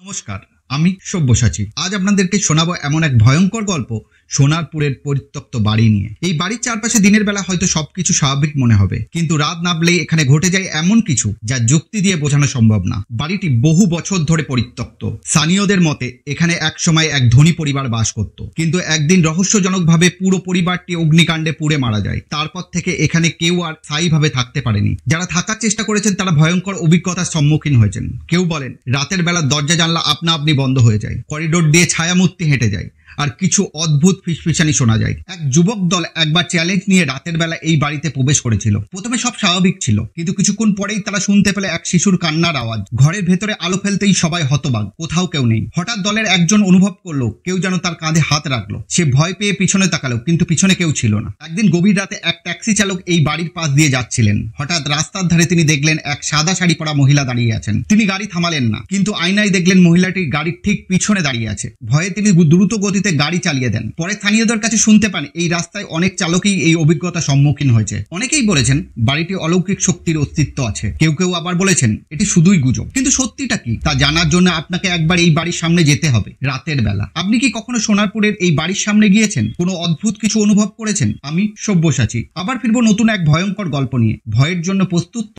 নমস্কার, আমি সব্যসাচী। আজ আপনাদেরকে শোনাবো এমন এক ভয়ঙ্কর গল্প সোনারপুরের পরিত্যক্ত বাড়ি নিয়ে। এই বাড়ির চারপাশে দিনের বেলা হয়তো সবকিছু স্বাভাবিক মনে হবে, কিন্তু রাত নামলেই এখানে ঘটে যায় এমন কিছু যা যুক্তি দিয়ে বোঝানো সম্ভব না। বাড়িটি বহু বছর ধরে পরিত্যক্ত। স্থানীয়দের মতে এখানে একসময় এক ধনী পরিবার বাস করত, কিন্তু একদিন রহস্যজনকভাবে পুরো পরিবারটি অগ্নিকাণ্ডে পুড়ে মারা যায়। তারপর থেকে এখানে কেউ আর স্থায়ীভাবে থাকতে পারেনি। যারা থাকার চেষ্টা করেছেন তারা ভয়ঙ্কর অভিজ্ঞতার সম্মুখীন হয়েছেন। কেউ বলেন রাতের বেলা দরজা জানলা আপনা আপনি বন্ধ হয়ে যায়, করিডোর দিয়ে ছায়ামূর্তি হেঁটে যায়, আর কিছু অদ্ভুত ফিসফিসানি শোনা যায়। এক যুবক দল একবার চ্যালেঞ্জ নিয়ে রাতের বেলা এই বাড়িতে প্রবেশ করেছিল। প্রথমে সব স্বাভাবিক ছিল, কিন্তু কিছুক্ষণ পরেই তারা শুনতে পেলে এক শিশুর কান্নার আওয়াজ। ঘরের ভেতরে আলো ফেলতেই সবাই হতবাক, কোথাও কেউ নেই। হঠাৎ দলের একজন অনুভব করলো কেউ যেন তার কাঁধে হাত রাখলো। সে ভয় পেয়ে পিছনে তাকালো, কিন্তু পিছনে কেউ ছিল না। একদিন গভীর রাতে এক ট্যাক্সি চালক এই বাড়ির পাশ দিয়ে যাচ্ছিলেন। হঠাৎ রাস্তার ধারে তিনি দেখলেন এক সাদা শাড়ি পরা মহিলা দাঁড়িয়ে আছেন। তিনি গাড়ি থামালেন না, কিন্তু আয়নায় দেখলেন মহিলাটি গাড়ির ঠিক পিছনে দাঁড়িয়ে আছে। ভয়ে তিনি দ্রুত গতিতে গাড়ি চালিয়ে দেন। পরে স্থানীয়দের কাছে শুনতে পান এই রাস্তায় অনেক চালকই এই অভিজ্ঞতার সম্মুখীন হয়েছে। অনেকেই বলেছেন বাড়িটি অলৌকিক শক্তির অস্তিত্ব আছে, কেউ কেউ আবার বলেছেন এটি শুধুই গুজব। কিন্তু সত্যিটা কি তা জানার জন্য আপনাকে একবার এই বাড়ির সামনে যেতে হবে রাতের বেলা। আপনি কি কখনো সোনারপুরের এই বাড়ির সামনে গিয়েছেন? কোনো অদ্ভুত কিছু অনুভব করেছেন? আমি সব্যসাচী আবার ফিরবো নতুন এক ভয়ঙ্কর গল্প নিয়ে। ভয়ের জন্য প্রস্তুত?